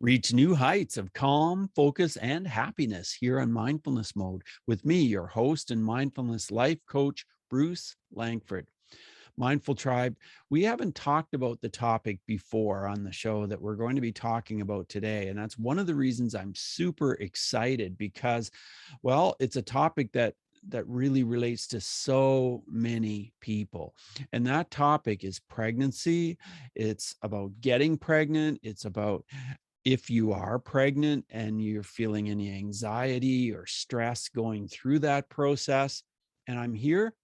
Reach new heights of calm, focus, and happiness here on Mindfulness Mode with me, your host and mindfulness life coach, Bruce Langford. Mindful Tribe, we haven't talked about the topic before on the show that we're going to be talking about today. And that's one of the reasons I'm super excited because, well, it's a topic that really relates to so many people. And that topic is pregnancy. It's about getting pregnant. It's about if you are pregnant and you're feeling any anxiety or stress going through that process. And I'm here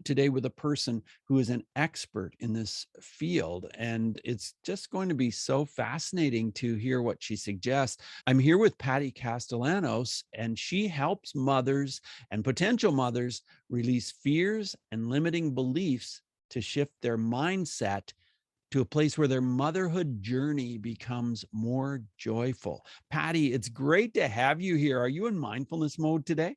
today with a person who is an expert in this field. And it's just going to be so fascinating to hear what she suggests. I'm here with Patty Castellanos, and she helps mothers and potential mothers release fears and limiting beliefs to shift their mindset to a place where their motherhood journey becomes more joyful. Patty, it's great to have you here. Are you in mindfulness mode today?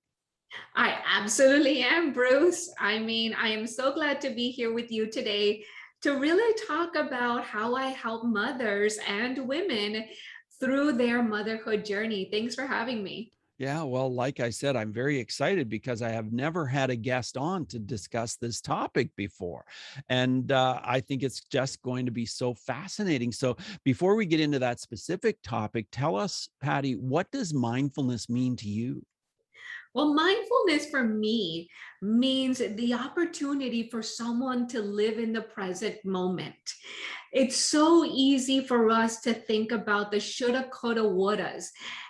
I absolutely am, Bruce. I am so glad to be here with you today to really talk about how I help mothers and women through their motherhood journey. Thanks for having me. Yeah, well, like I said, I'm very excited because I have never had a guest on to discuss this topic before. And I think it's just going to be so fascinating. So, before we get into that specific topic, tell us, Patty, what does mindfulness mean to you? Well, mindfulness for me means the opportunity for someone to live in the present moment. It's so easy for us to think about the shoulda, coulda, wouldas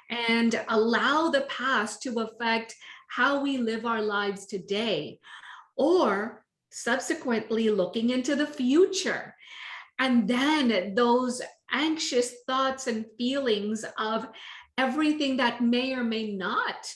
and allow the past to affect how we live our lives today, or subsequently looking into the future. And then those anxious thoughts and feelings of everything that may or may not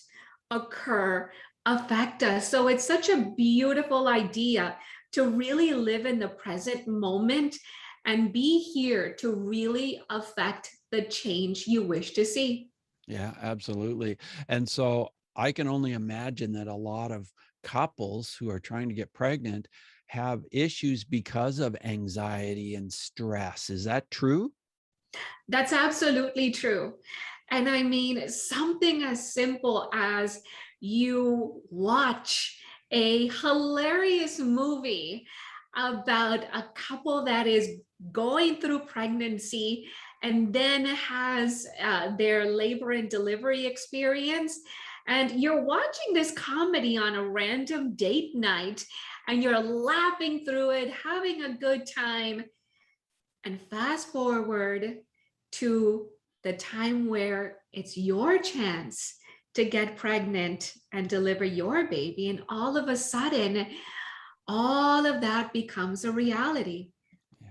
occur affect us. So it's such a beautiful idea to really live in the present moment and be here to really affect the change you wish to see. Yeah, absolutely. And so I can only imagine that a lot of couples who are trying to get pregnant have issues because of anxiety and stress. Is that true? That's absolutely true. And I mean, something as simple as you watch a hilarious movie about a couple that is going through pregnancy and then has their labor and delivery experience. And you're watching this comedy on a random date night and you're laughing through it, having a good time. And fast forward to the time where it's your chance to get pregnant and deliver your baby. And all of a sudden, all of that becomes a reality. Yeah.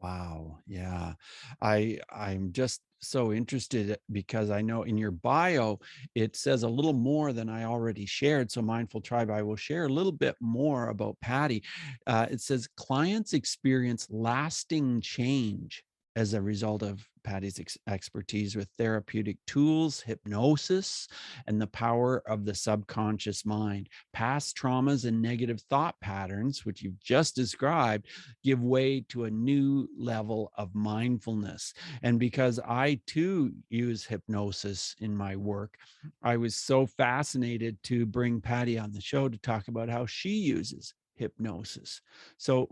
Wow. Yeah. I'm just so interested because I know in your bio it says a little more than I already shared. So Mindful Tribe, I will share a little bit more about Patty. It says clients experience lasting change as a result of Patty's expertise with therapeutic tools, hypnosis, and the power of the subconscious mind. Past traumas and negative thought patterns, which you've just described, give way to a new level of mindfulness. And because I too use hypnosis in my work, I was so fascinated to bring Patty on the show to talk about how she uses hypnosis. So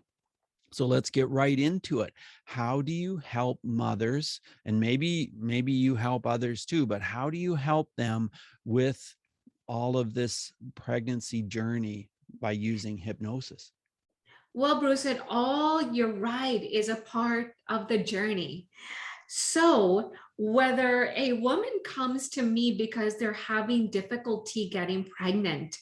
so let's get right into it. How do you help mothers, and maybe you help others too, but how do you help them with all of this pregnancy journey by using hypnosis? Well, Bruce, it all, you're right, is a part of the journey. So, whether a woman comes to me because they're having difficulty getting pregnant,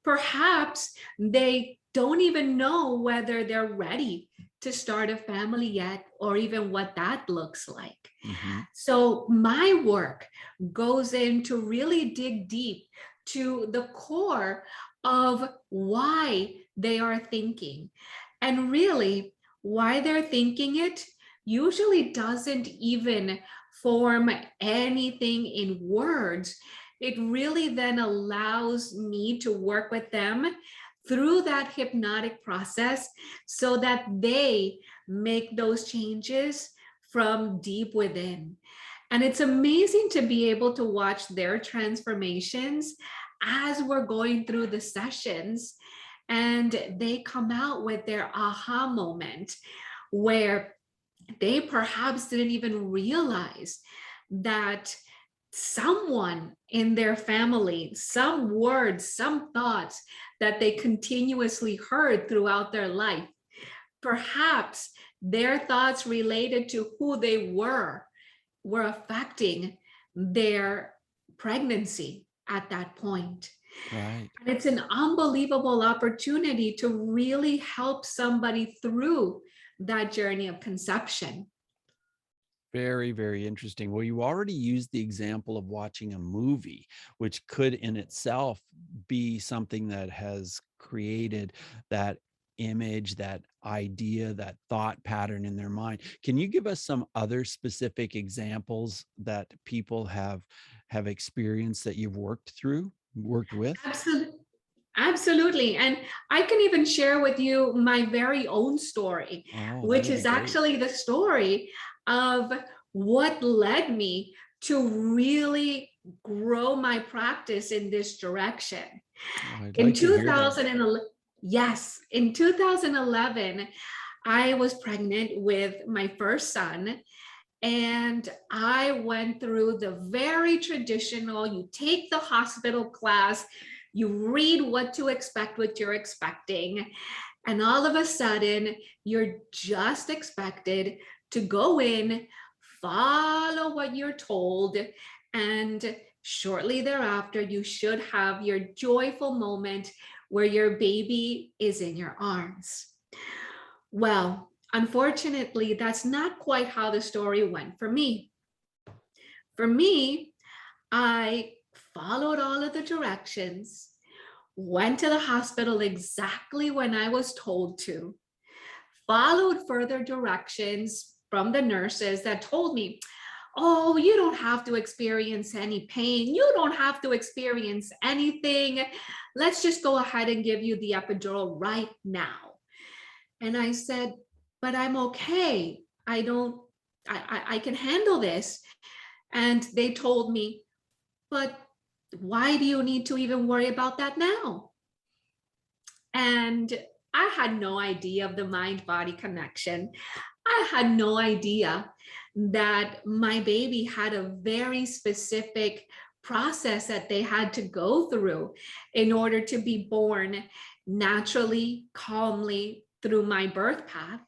perhaps they don't even know whether they're ready to start a family yet or even what that looks like. Mhm. So, my work goes in to really dig deep to the core of why they are thinking. And really, why they're thinking it usually doesn't even form anything in words. It really then allows me to work with them through that hypnotic process so that they make those changes from deep within. And it's amazing to be able to watch their transformations as we're going through the sessions, and they come out with their aha moment where they perhaps didn't even realize that someone in their family, some words, some thoughts that they continuously heard throughout their life, perhaps their thoughts related to who they were affecting their pregnancy at that point. Right. And it's an unbelievable opportunity to really help somebody through that journey of conception. Very, very interesting. Well, you already used the example of watching a movie, which could in itself be something that has created that image, that idea, that thought pattern in their mind. Can you give us some other specific examples that people have experienced that you've worked with? Absolutely. Absolutely. And I can even share with you my very own story, Oh, which that'd be is great. actually the story of what led me to really grow my practice in this direction. Oh, I'd In like to hear that. 2011, yes, in 2011, I was pregnant with my first son. And I went through the very traditional, you take the hospital class, you read what to expect, what you're expecting, and all of a sudden, you're just expected to go in, follow what you're told, and shortly thereafter, you should have your joyful moment where your baby is in your arms. Well, unfortunately, that's not quite how the story went for me. For me, I followed all of the directions, went to the hospital exactly when I was told to, followed further directions from the nurses that told me, oh, you don't have to experience any pain. You don't have to experience anything. Let's just go ahead and give you the epidural right now. And I said, but I'm okay. I can handle this. And they told me, but why do you need to even worry about that now? And I had no idea of the mind body connection. I had no idea that my baby had a very specific process that they had to go through in order to be born naturally, calmly through my birth path.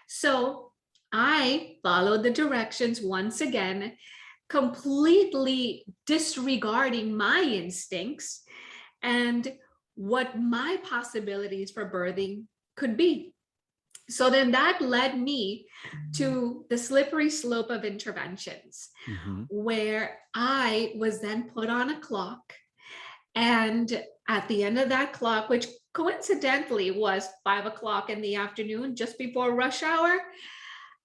So I followed the directions once again, completely disregarding my instincts and what my possibilities for birthing could be. So then that led me to the slippery slope of interventions, Mhm. where I was then put on a clock. And at the end of that clock, which coincidentally was 5 o'clock in the afternoon, just before rush hour,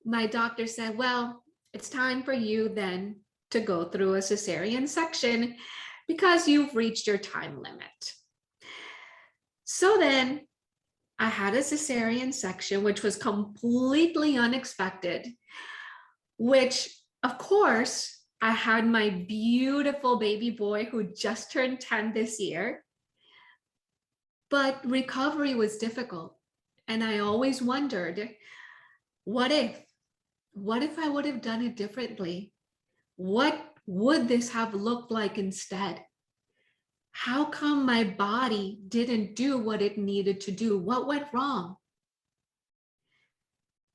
my doctor said, well, it's time for you then to go through a cesarean section because you've reached your time limit. So then I had a cesarean section, which was completely unexpected, which, of course, I had my beautiful baby boy who just turned 10 this year. But recovery was difficult. And I always wondered, what if? What if I would have done it differently? What would this have looked like instead? How come my body didn't do what it needed to do? What went wrong?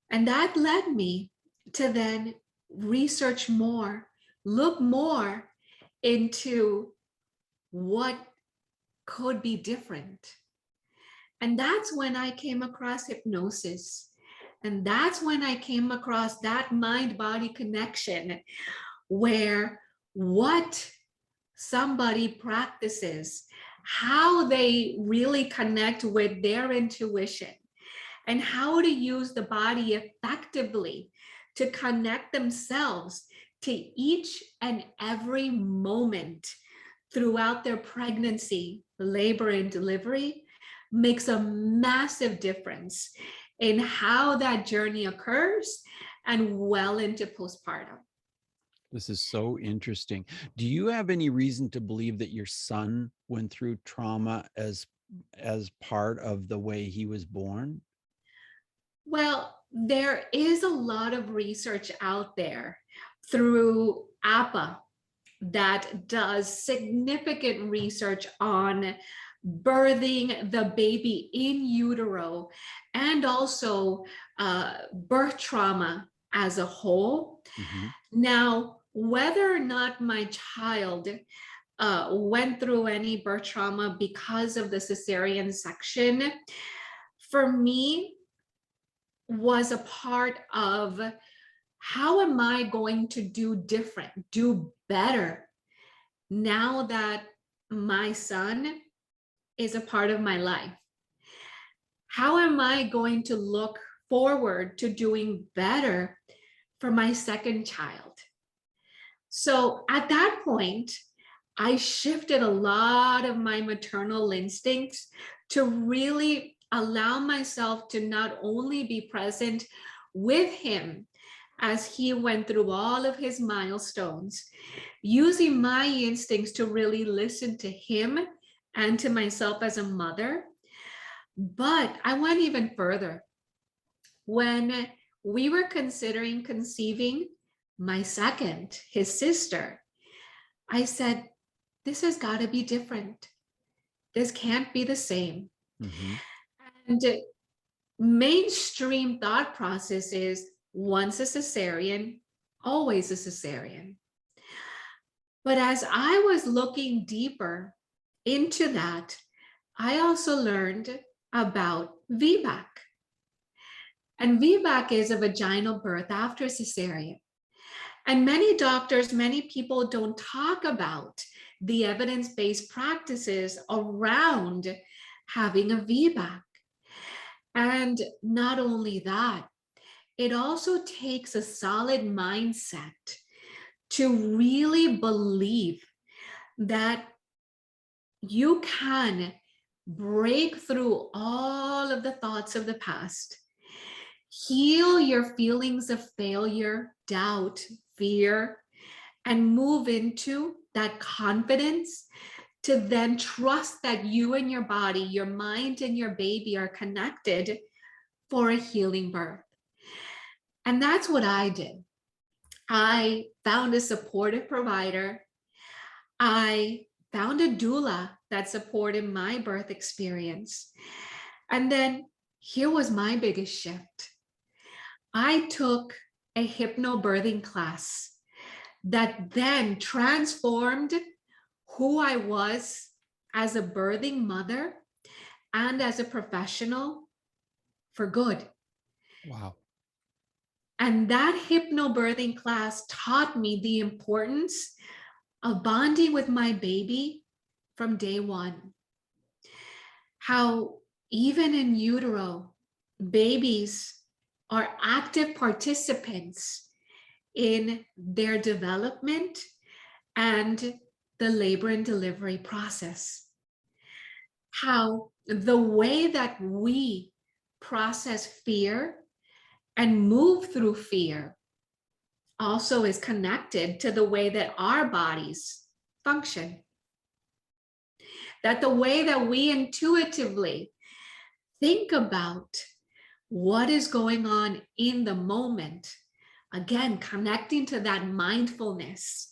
And that led me to then research more, look more into what could be different. And that's when I came across hypnosis. And that's when I came across that mind-body connection where what somebody practices, how they really connect with their intuition, and how to use the body effectively to connect themselves to each and every moment throughout their pregnancy, labor, and delivery makes a massive difference in how that journey occurs and well into postpartum. This is so interesting. Do you have any reason to believe that your son went through trauma as part of the way he was born? Well, there is a lot of research out there through APA that does significant research on birthing the baby in utero and also birth trauma as a whole. Mhm. Now, whether or not my child went through any birth trauma because of the cesarean section, for me, was a part of how am I going to do different, do better now that my son is a part of my life? How am I going to look forward to doing better for my second child? So at that point, I shifted a lot of my maternal instincts to really allow myself to not only be present with him as he went through all of his milestones, using my instincts to really listen to him and to myself as a mother. But I went even further. When we were considering conceiving my second, his sister, I said, this has got to be different. This can't be the same. Mhm. And mainstream thought process is once a cesarean, always a cesarean. But as I was looking deeper into that, I also learned about VBAC. And VBAC is a vaginal birth after cesarean. And many doctors, many people don't talk about the evidence-based practices around having a VBAC. And not only that, it also takes a solid mindset to really believe that you can break through all of the thoughts of the past, heal your feelings of failure, doubt, fear, and move into that confidence to then trust that you and your body, your mind and your baby are connected for a healing birth. And that's what I did. I found a supportive provider. I found a doula that supported my birth experience. And then here was my biggest shift. I took a hypnobirthing class that then transformed who I was as a birthing mother and as a professional for good. Wow. And that hypnobirthing class taught me the importance of bonding with my baby from day one. How even in utero, babies are active participants in their development and the labor and delivery process. How the way that we process fear and move through fear also is connected to the way that our bodies function. That the way that we intuitively think about what is going on in the moment, again, connecting to that mindfulness,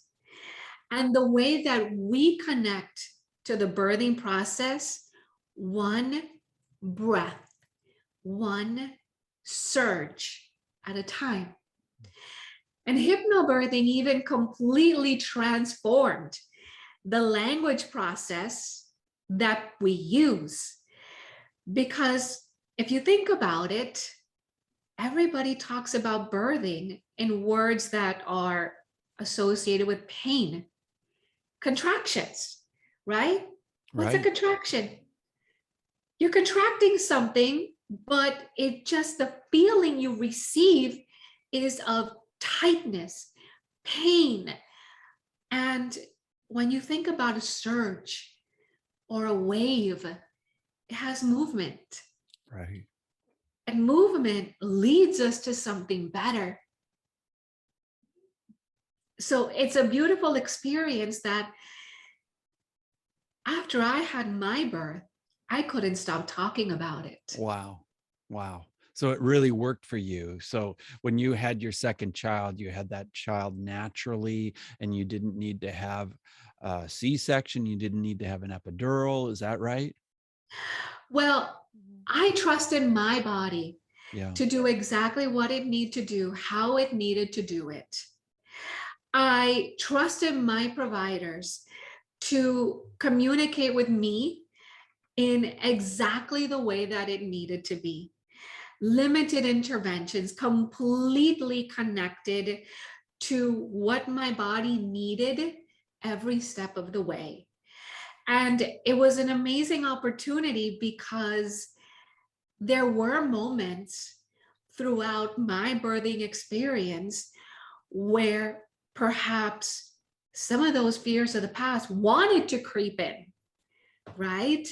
and the way that we connect to the birthing process, one breath, one surge at a time. And hypnobirthing even completely transformed the language process that we use. Because if you think about it, everybody talks about birthing in words that are associated with pain, contractions, right? What's a Right. contraction? You're contracting something, but it just the feeling you receive is of tightness, pain. And when you think about a surge or a wave, it has movement. Right. And movement leads us to something better. So it's a beautiful experience that after I had my birth, I couldn't stop talking about it. Wow. Wow. So it really worked for you. So when you had your second child, you had that child naturally, and you didn't need to have a C-section. You didn't need to have an epidural. Is that right? Well, I trusted my body Yeah. to do exactly what it needed to do, how it needed to do it. I trusted my providers to communicate with me in exactly the way that it needed to be. Limited interventions, completely connected to what my body needed every step of the way. And it was an amazing opportunity because there were moments throughout my birthing experience where perhaps some of those fears of the past wanted to creep in, right?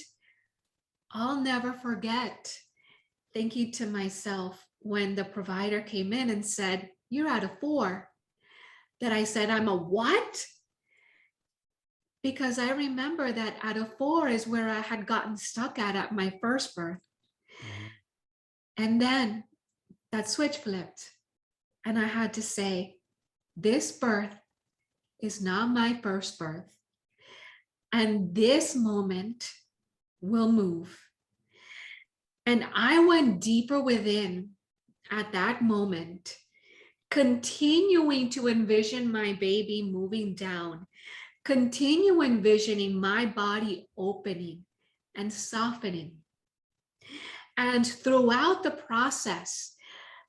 I'll never forget thinking to myself when the provider came in and said, "You're out of 4," that I said, "I'm a what?" Because I remember that out of 4 is where I had gotten stuck at my first birth. Mhm. And then that switch flipped, and I had to say, this birth is not my first birth. And this moment will move. And I went deeper within at that moment, continuing to envision my baby moving down, continue envisioning my body opening and softening. And throughout the process,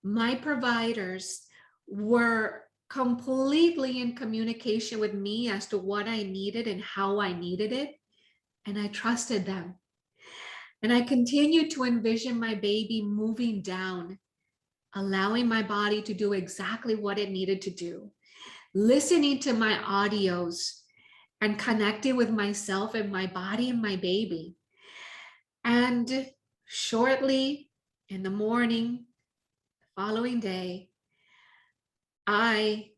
my providers were completely in communication with me as to what I needed and how I needed it. And I trusted them. And I continued to envision my baby moving down, allowing my body to do exactly what it needed to do, listening to my audios and connecting with myself and my body and my baby. And shortly in the morning, the following day, I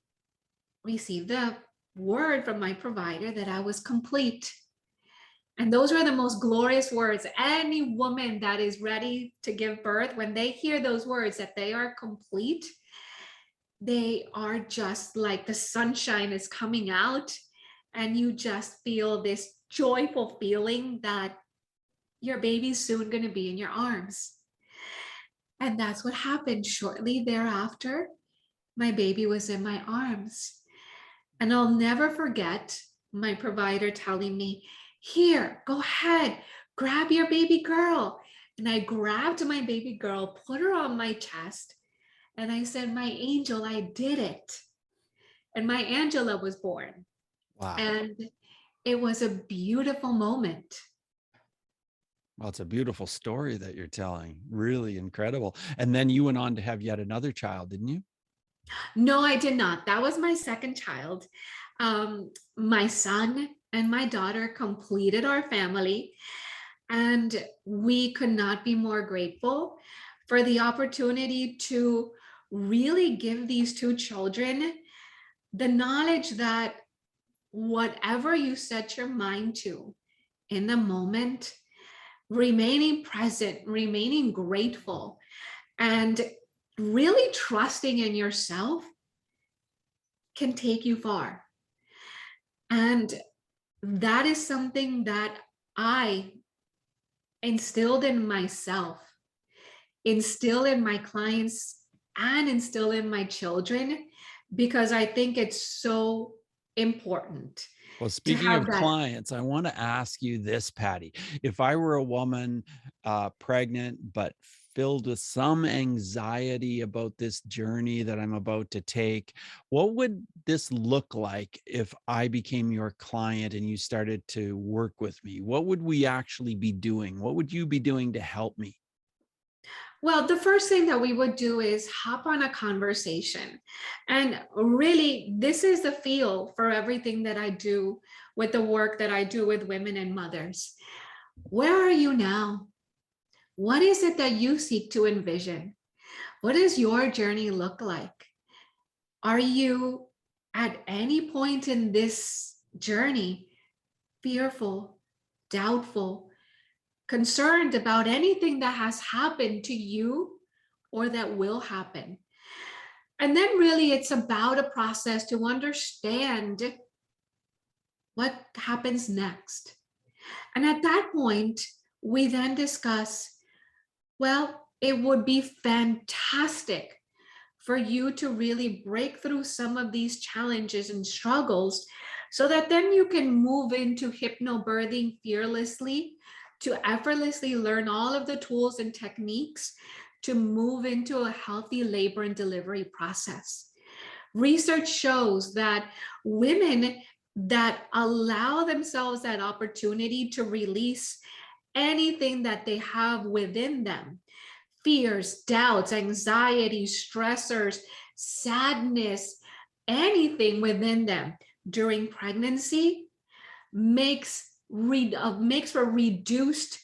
received a word from my provider that I was complete. And those are the most glorious words. Any woman that is ready to give birth, when they hear those words that they are complete, they are just like the sunshine is coming out, and you just feel this joyful feeling that your baby's soon going to be in your arms. And that's what happened. Shortly thereafter, my baby was in my arms. And I'll never forget my provider telling me, "Here, go ahead, grab your baby girl." And I grabbed my baby girl, put her on my chest, and I said, "My angel, I did it." And my Angela was born. Wow. And it was a beautiful moment. Well, it's a beautiful story that you're telling. Really incredible. And then you went on to have yet another child, didn't you? No, I did not. That was my second child. My son and my daughter completed our family, and we could not be more grateful for the opportunity to really give these two children the knowledge that whatever you set your mind to in the moment, remaining present, remaining grateful, and really trusting in yourself can take you far. And that is something that I instilled in myself, instill in my clients, and instill in my children, because I think it's so important Well, to speaking have of that. clients, I want to ask you this, Patty. If I were a woman pregnant, but filled with some anxiety about this journey that I'm about to take, what would this look like if I became your client and you started to work with me? What would we actually be doing? What would you be doing to help me? Well, the first thing that we would do is hop on a conversation. And really, this is the feel for everything that I do with the work that I do with women and mothers. Where are you now? What is it that you seek to envision? What does your journey look like? Are you at any point in this journey fearful, doubtful, concerned about anything that has happened to you or that will happen. And then really it's about a process to understand what happens next. And at that point, we then discuss, well, it would be fantastic for you to really break through some of these challenges and struggles so that then you can move into hypnobirthing fearlessly, to effortlessly learn all of the tools and techniques to move into a healthy labor and delivery process. Research shows that women that allow themselves that opportunity to release anything that they have within them, fears, doubts, anxiety, stressors, sadness, anything within them during pregnancy makes for reduced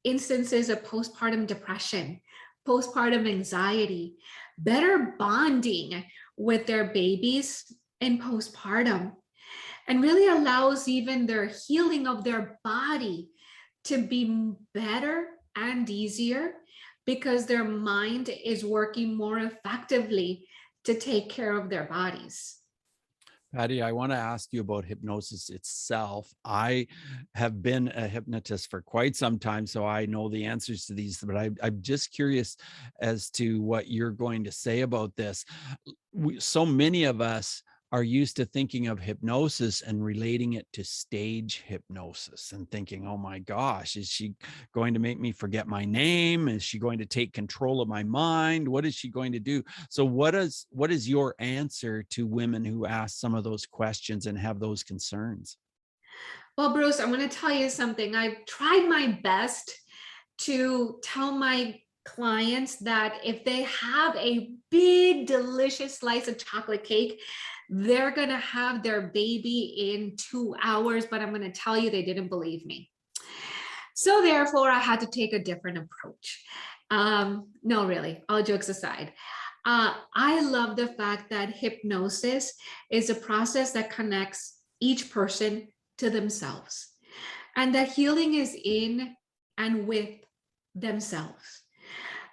instances of postpartum depression, postpartum anxiety, better bonding with their babies in postpartum, and really allows even their healing of their body to be better and easier because their mind is working more effectively to take care of their bodies. Patty, I want to ask you about hypnosis itself. I have been a hypnotist for quite some time, so I know the answers to these, but I'm just curious as to what you're going to say about this. So many of us are used to thinking of hypnosis and relating it to stage hypnosis and thinking, oh my gosh, is she going to make me forget my name? Is she going to take control of my mind? What is she going to do? So what is your answer to women who ask some of those questions and have those concerns? Well, Bruce, I'm going to tell you something. I've tried my best to tell my clients that if they have a big, delicious slice of chocolate cake, they're going to have their baby in 2 hours. But I'm going to tell you, they didn't believe me. So therefore, I had to take a different approach. No, really, all jokes aside. I love the fact that hypnosis is a process that connects each person to themselves, and that healing is in and with themselves.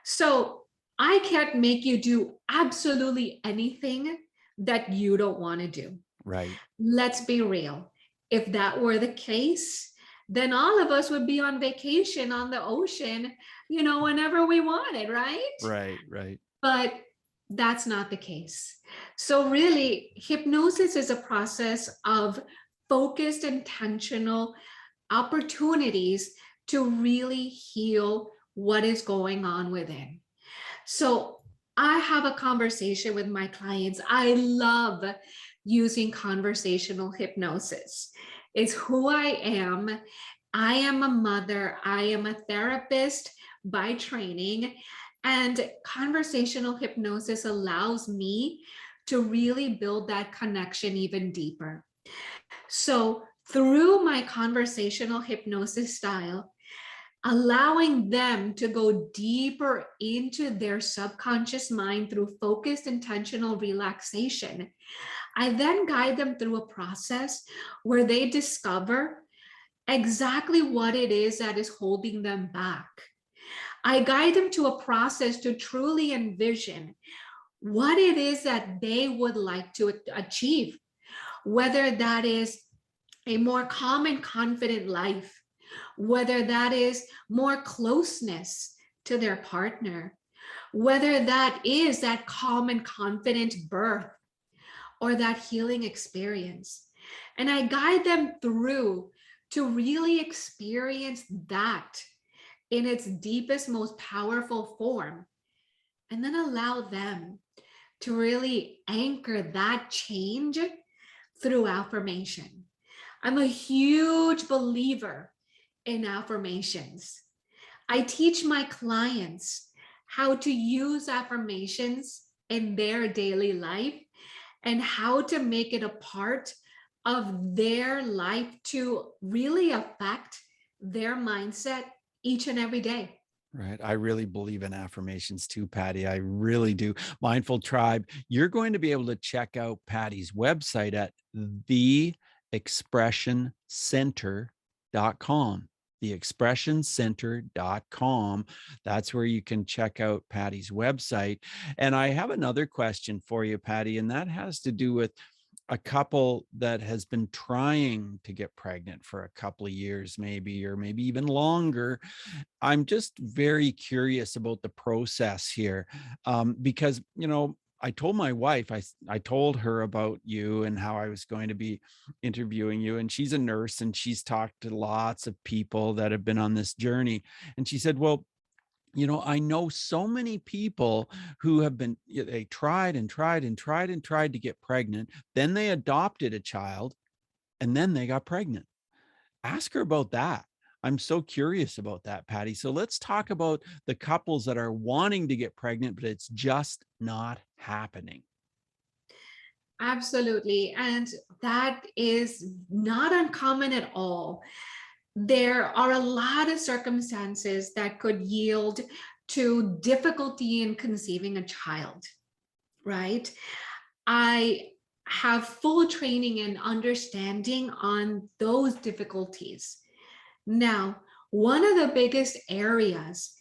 So I can't make you do absolutely anything that you don't want to do. Right. Let's be real. If that were the case, then all of us would be on vacation on the ocean, whenever we wanted, right? Right, right. But that's not the case. So really, hypnosis is a process of focused, intentional opportunities to really heal what is going on within. So I have a conversation with my clients. I love using conversational hypnosis. It's who I am. I am a mother. I am a therapist by training. And conversational hypnosis allows me to really build that connection even deeper. So through my conversational hypnosis style, allowing them to go deeper into their subconscious mind through focused, intentional relaxation, I then guide them through a process where they discover exactly what it is that is holding them back. I guide them to a process to truly envision what it is that they would like to achieve, whether that is a more calm and confident life, whether that is more closeness to their partner, whether that is that calm and confident birth or that healing experience. And I guide them through to really experience that in its deepest, most powerful form, and then allow them to really anchor that change through affirmation. I'm a huge believer in affirmations. I teach my clients how to use affirmations in their daily life and how to make it a part of their life to really affect their mindset each and every day. Right. I really believe in affirmations too, Patty. I really do. Mindful Tribe, you're going to be able to check out Patty's website at theexpressioncenter.com. Theexpressioncenter.com. That's where you can check out Patty's website. And I have another question for you, Patty, and that has to do with a couple that has been trying to get pregnant for a couple of years, maybe, or maybe even longer. I'm just very curious about the process here, because I told my wife, I told her about you and how I was going to be interviewing you, and she's a nurse and she's talked to lots of people that have been on this journey, and she said, "Well, I know so many people who have been, they tried and tried and tried and tried to get pregnant, then they adopted a child, and then they got pregnant." Ask her about that. I'm so curious about that, Patty. So let's talk about the couples that are wanting to get pregnant, but it's just not happening. Absolutely. And that is not uncommon at all. There are a lot of circumstances that could yield to difficulty in conceiving a child, right? I have full training and understanding on those difficulties. Now, one of the biggest areas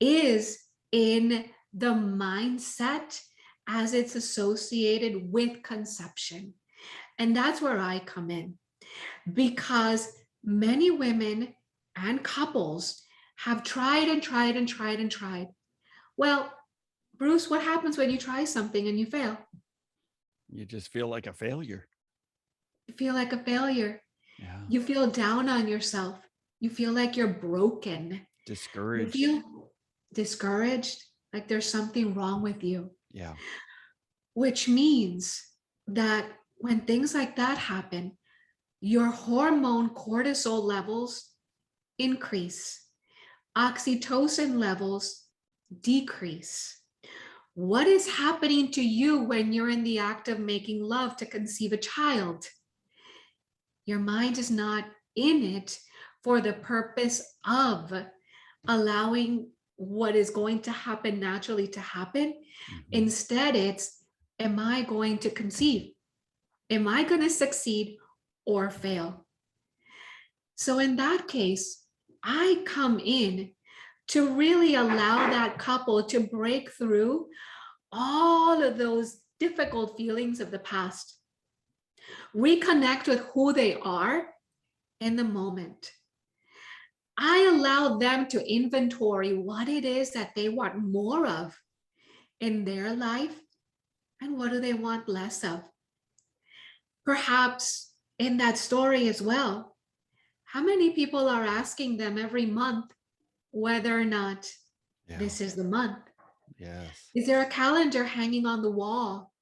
is in the mindset as it's associated with conception. And that's where I come in, because many women and couples have tried and tried and tried and tried. Well, Bruce, what happens when you try something and you fail? You just feel like a failure. You feel like a failure. Yeah. You feel down on yourself. You feel like you're broken. You Discouraged. feel discouraged, like there's something wrong with you, Yeah. which means that when things like that happen, your hormone cortisol levels increase, oxytocin levels decrease. What is happening to you when you're in the act of making love to conceive a child? Your mind is not in it for the purpose of allowing what is going to happen naturally to happen. Mhm. Instead, it's, am I going to conceive? Am I going to succeed or fail? So in that case, I come in to really allow that couple to break through all of those difficult feelings of the past, reconnect with who they are in the moment. I allow them to inventory what it is that they want more of in their life and what do they want less of. Perhaps in that story as well, how many people are asking them every month whether or not Yeah. this is the month? Yes. Is there a calendar hanging on the wall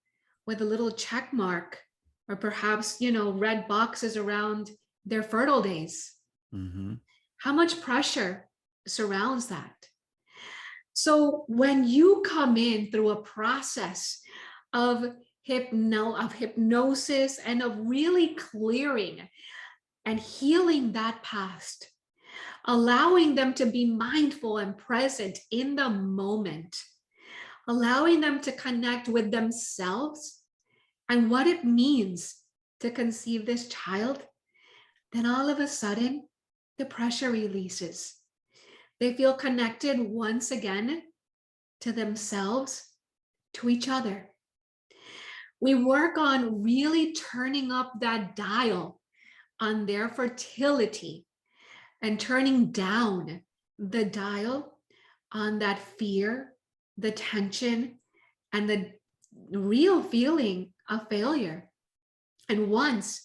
with a little check mark, or perhaps, red boxes around their fertile days? Hmm. How much pressure surrounds that? So when you come in through a process of hypnosis and of really clearing and healing that past, allowing them to be mindful and present in the moment, allowing them to connect with themselves and what it means to conceive this child, then all of a sudden, the pressure releases. They feel connected once again to themselves, to each other. We work on really turning up that dial on their fertility and turning down the dial on that fear, the tension, and the real feeling of failure. And once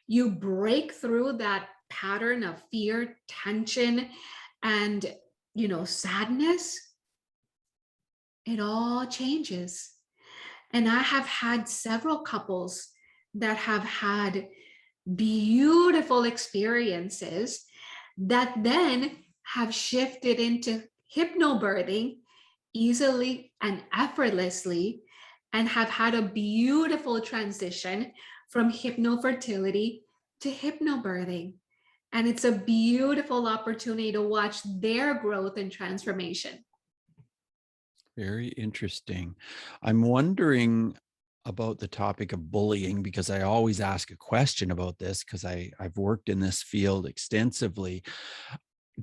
you break through that pattern of fear, tension, and sadness, it all changes. And I have had several couples that have had beautiful experiences that then have shifted into hypnobirthing easily and effortlessly, and have had a beautiful transition from hypnofertility to hypnobirthing. And it's a beautiful opportunity to watch their growth and transformation. Very interesting. I'm wondering about the topic of bullying because I always ask a question about this because I've worked in this field extensively.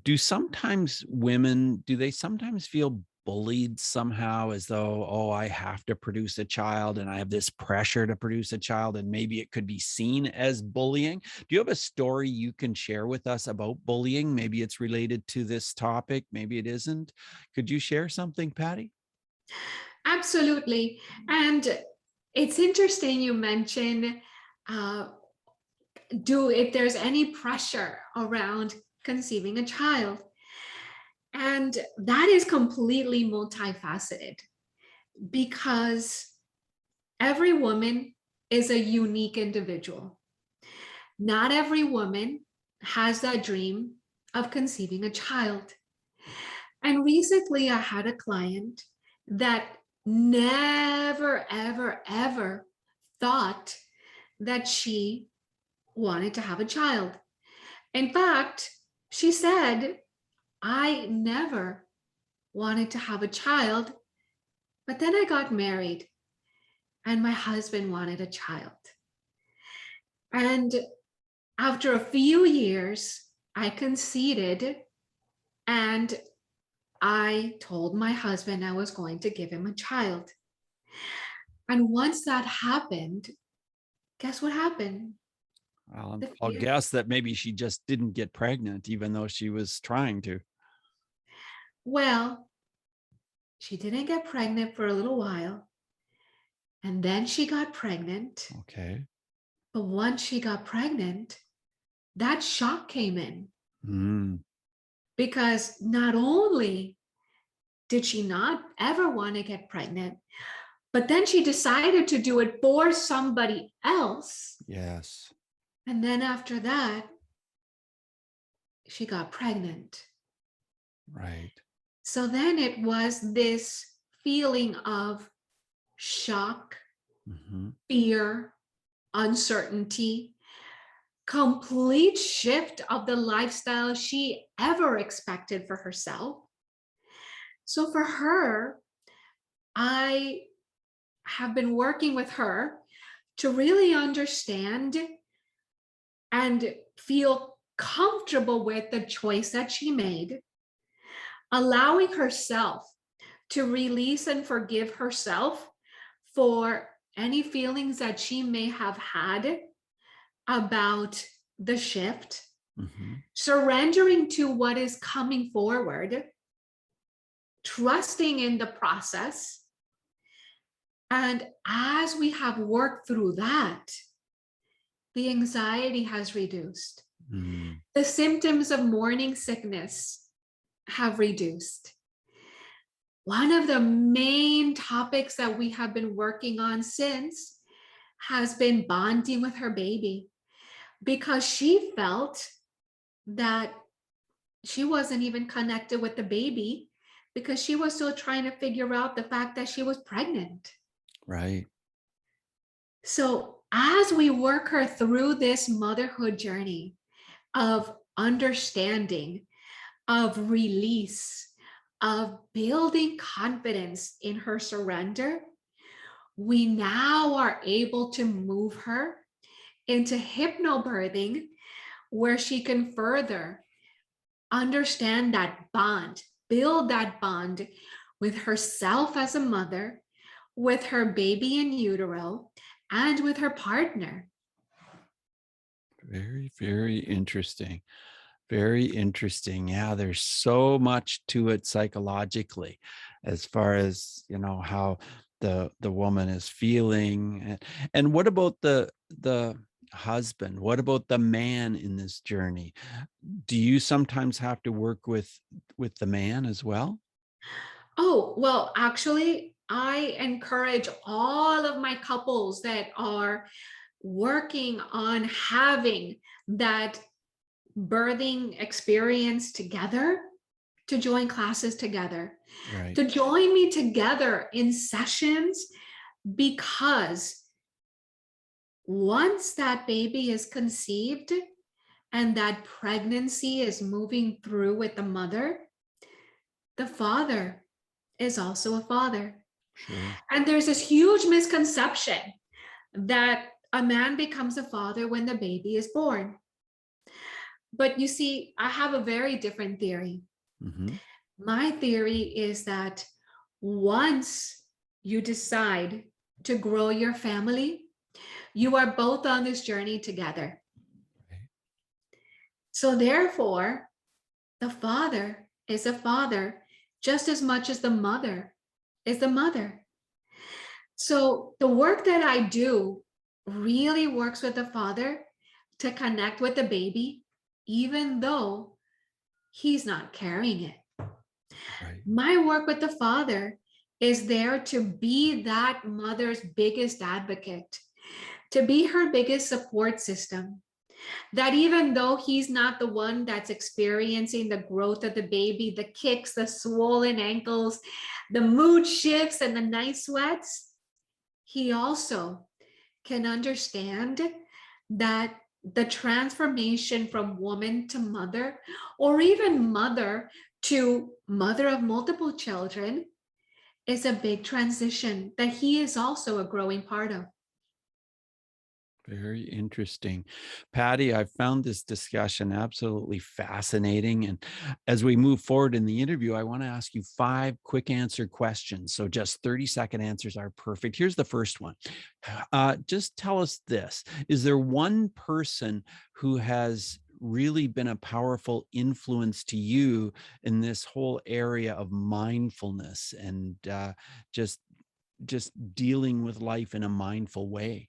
Do they sometimes feel bullied somehow as though, oh, I have to produce a child and I have this pressure to produce a child and maybe it could be seen as bullying? Do you have a story you can share with us about bullying? Maybe it's related to this topic, maybe it isn't. Could you share something, Patty? Absolutely. And it's interesting you mention uh, if there's any pressure around conceiving a child. And that is completely multifaceted because every woman is a unique individual. Not every woman has that dream of conceiving a child. And recently I had a client that never, ever, ever thought that she wanted to have a child. In fact, she said, I never wanted to have a child, but then I got married and my husband wanted a child. And after a few years, I conceded and I told my husband I was going to give him a child. And once that happened, guess what happened? I'll guess that maybe she just didn't get pregnant, even though she was trying to. Well, she didn't get pregnant for a little while. And then she got pregnant. Okay. But once she got pregnant, that shock came in. Mm, Because not only did she not ever want to get pregnant, but then she decided to do it for somebody else. yes. And then after that, she got pregnant. Right. So then it was this feeling of shock, Hmm. fear, uncertainty, complete shift of the lifestyle she ever expected for herself. So for her, I have been working with her to really understand and feel comfortable with the choice that she made, allowing herself to release and forgive herself for any feelings that she may have had about the shift, Hmm. surrendering to what is coming forward, trusting in the process. And as we have worked through that, the anxiety has reduced. Mm, The symptoms of morning sickness have reduced. One of the main topics that we have been working on since has been bonding with her baby, because she felt that she wasn't even connected with the baby because she was still trying to figure out the fact that she was pregnant. right. So as we work her through this motherhood journey of understanding, of release, of building confidence in her surrender, we now are able to move her into hypnobirthing, where she can further understand that bond, build that bond with herself as a mother, with her baby in utero, and with her partner. Very, very interesting. Very interesting. Yeah, there's so much to it psychologically, as far as, how the woman is feeling. And what about the husband? What about the man in this journey? Do you sometimes have to work with the man as well? Oh, well, actually, I encourage all of my couples that are working on having that birthing experience together to join classes together, Right. to join me together in sessions, because once that baby is conceived, and that pregnancy is moving through with the mother, the father is also a father. Sure. And there's this huge misconception that a man becomes a father when the baby is born. But you see, I have a very different theory. Mm-hmm. My theory is that once you decide to grow your family, you are both on this journey together. Right. So therefore, the father is a father just as much as the mother is the mother. So the work that I do really works with the father to connect with the baby, even though he's not carrying it. Right. My work with the father is there to be that mother's biggest advocate, to be her biggest support system. That even though he's not the one that's experiencing the growth of the baby, the kicks, the swollen ankles, the mood shifts, and the night sweats, he also can understand that the transformation from woman to mother, or even mother to mother of multiple children, is a big transition that he is also a growing part of. Very interesting. Patty, I found this discussion absolutely fascinating. And as we move forward in the interview, I want to ask you 5 quick answer questions. So just 30-second answers are perfect. Here's the first one. Just tell us this. Is there one person who has really been a powerful influence to you in this whole area of mindfulness and just just dealing with life in a mindful way?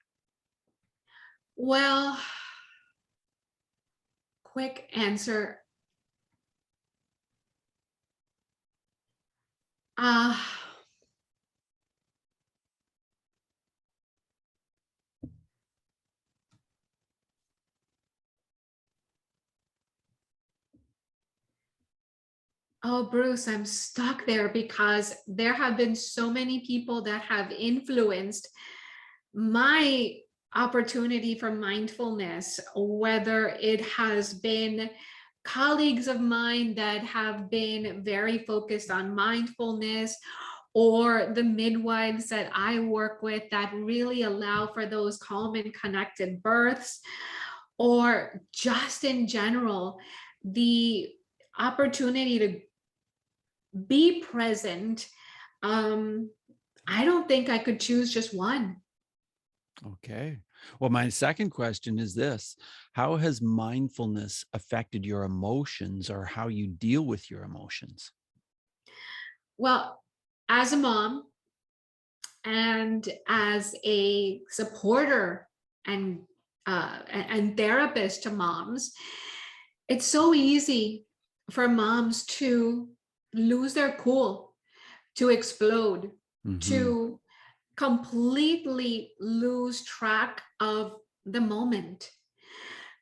Well, quick answer. Uh, oh, Bruce, I'm stuck there because there have been so many people that have influenced my opportunity for mindfulness, whether it has been colleagues of mine that have been very focused on mindfulness, or the midwives that I work with that really allow for those calm and connected births, or just in general, the opportunity to be present. Um, I don't think I could choose just one. Okay. Well, my second question is this. How has mindfulness affected your emotions or how you deal with your emotions? Well, as a mom and as a supporter and and therapist to moms, it's so easy for moms to lose their cool, to explode, Hmm. to completely lose track of the moment.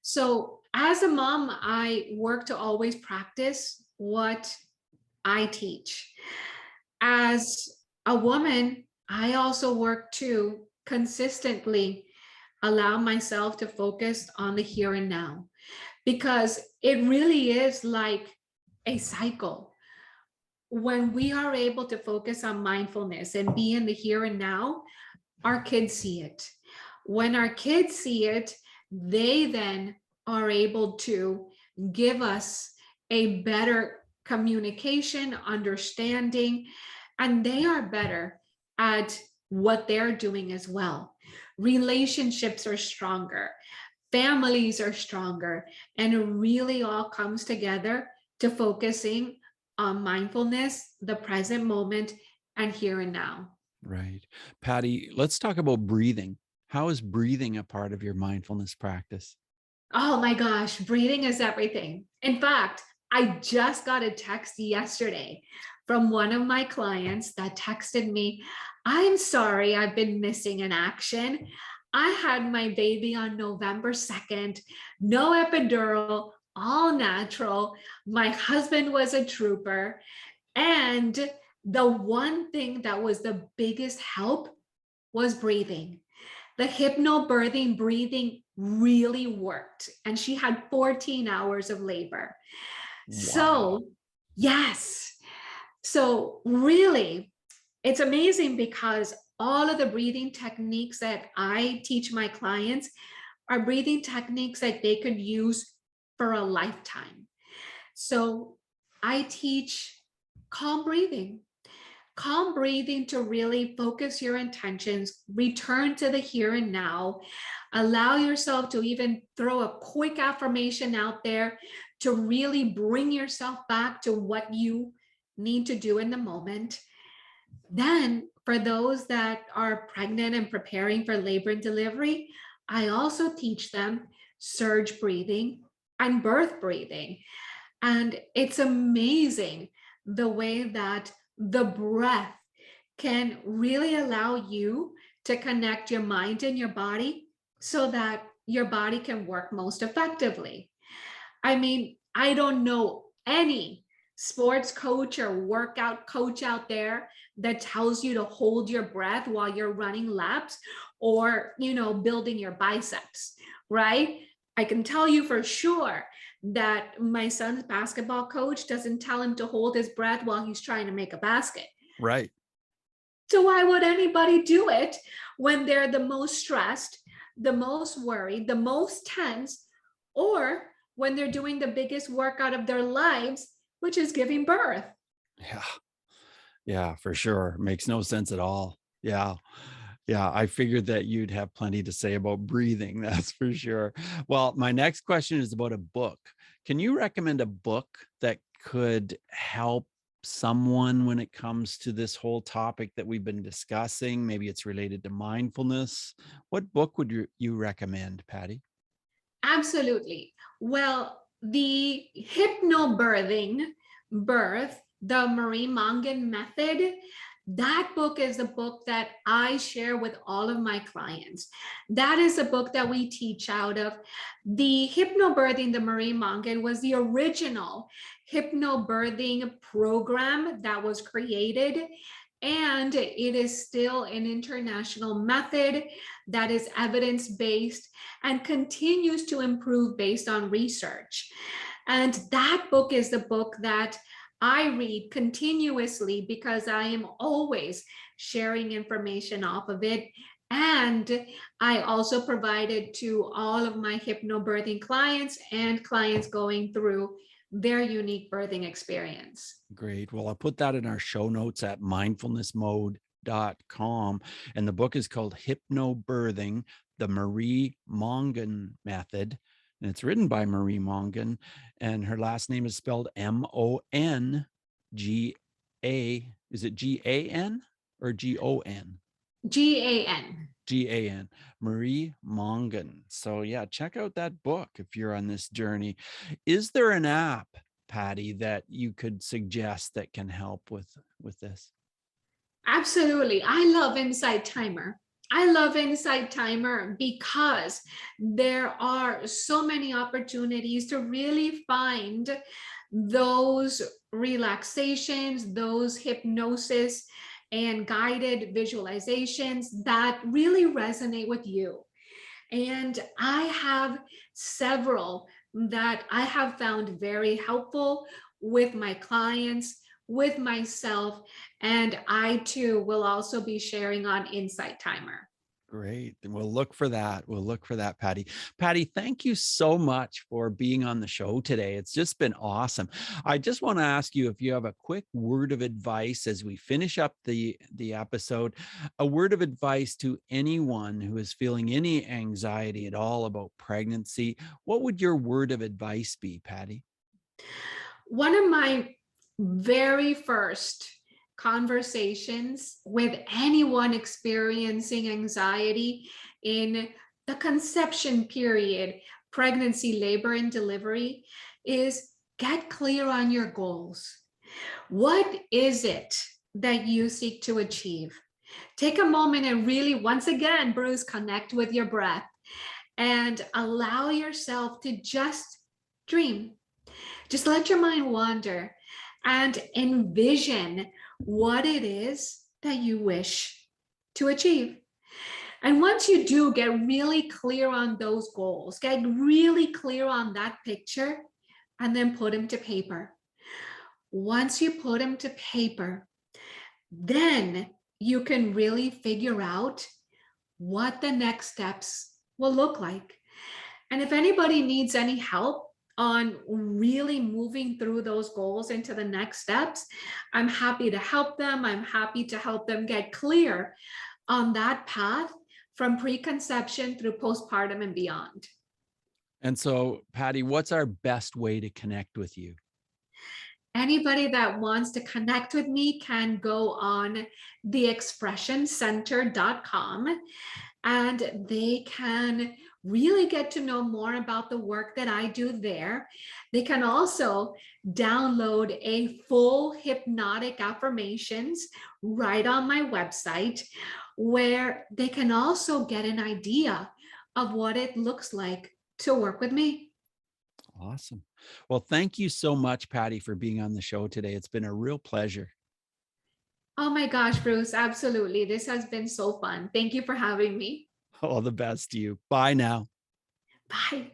So, as a mom, I work to always practice what I teach. As a woman, I also work to consistently allow myself to focus on the here and now, because it really is like a cycle. When we are able to focus on mindfulness and be in the here and now, our kids see it. When our kids see it, they then are able to give us a better communication, understanding, and they are better at what they're doing as well. Relationships are stronger, families are stronger, and it really all comes together to focusing on mindfulness, the present moment, and here and now. Right. Patty, let's talk about breathing. How is breathing a part of your mindfulness practice? Oh my gosh, breathing is everything. In fact, I just got a text yesterday from one of my clients that texted me, I'm sorry, I've been missing in action. I had my baby on November 2nd, no epidural, all natural. My husband was a trooper. And the one thing that was the biggest help was breathing. The hypnobirthing breathing really worked. And she had 14 hours of labor. Wow. So, yes. So, really, it's amazing because all of the breathing techniques that I teach my clients are breathing techniques that they could use for a lifetime. So, I teach calm breathing. Calm breathing to really focus your intentions, return to the here and now, allow yourself to even throw a quick affirmation out there to really bring yourself back to what you need to do in the moment. Then, for those that are pregnant and preparing for labor and delivery, I also teach them surge breathing and birth breathing. And it's amazing the way that the breath can really allow you to connect your mind and your body so that your body can work most effectively. I mean, I don't know any sports coach or workout coach out there that tells you to hold your breath while you're running laps or, building your biceps, right? I can tell you for sure that my son's basketball coach doesn't tell him to hold his breath while he's trying to make a basket. Right. So why would anybody do it when they're the most stressed, the most worried, the most tense, or when they're doing the biggest workout of their lives, which is giving birth? Yeah. Yeah, for sure. Makes no sense at all. Yeah. Yeah, I figured that you'd have plenty to say about breathing, that's for sure. Well, my next question is about a book. Can you recommend a book that could help someone when it comes to this whole topic that we've been discussing? Maybe it's related to mindfulness. What book would you recommend, Patty? Absolutely. Well, the hypnobirthing birth, the Marie Mongan method, that book is the book that I share with all of my clients. That is a book that we teach out of. The hypnobirthing, the Marie Mongan, was the original hypnobirthing program that was created. And it is still an international method that is evidence-based and continues to improve based on research. And that book is the book that I read continuously because I am always sharing information off of it. And I also provide it to all of my hypnobirthing clients and clients going through their unique birthing experience. Great. Well, I'll put that in our show notes at mindfulnessmode.com. And the book is called Hypnobirthing, the Marie Mongan Method. And it's written by Marie Mongan. And her last name is spelled Monga. Is it Gan or Gon? GAN. Gan, Marie Mongan. So yeah, check out that book if you're on this journey. Is there an app, Patty, that you could suggest that can help with this? Absolutely. I love Insight Timer. I love Insight Timer because there are so many opportunities to really find those relaxations, those hypnosis and guided visualizations that really resonate with you. And I have several that I have found very helpful with my clients, with myself, and I too will also be sharing on Insight Timer. Great. And we'll look for that. We'll look for that, Patty. Patty, thank you so much for being on the show today. It's just been awesome. I just want to ask you if you have a quick word of advice as we finish up the episode, a word of advice to anyone who is feeling any anxiety at all about pregnancy. What would your word of advice be, Patty? One of my very first conversations with anyone experiencing anxiety in the conception period, pregnancy, labor, and delivery is get clear on your goals. What is it that you seek to achieve? Take a moment and really, once again, Bruce, connect with your breath and allow yourself to just dream. Just let your mind wander and envision what it is that you wish to achieve. And once you do get really clear on those goals, get really clear on that picture, and then put them to paper. Once you put them to paper, then you can really figure out what the next steps will look like. And if anybody needs any help on really moving through those goals into the next steps, I'm happy to help them. I'm happy to help them get clear on that path from preconception through postpartum and beyond. And so, Patty, what's our best way to connect with you? Anybody that wants to connect with me can go on theexpressioncenter.com and they can really get to know more about the work that I do there. They can also download a full hypnotic affirmations right on my website, where they can also get an idea of what it looks like to work with me. Awesome. Well, thank you so much, Patty, for being on the show today. It's been a real pleasure. Oh my gosh, Bruce, absolutely. This has been so fun. Thank you for having me. All the best to you. Bye now. Bye.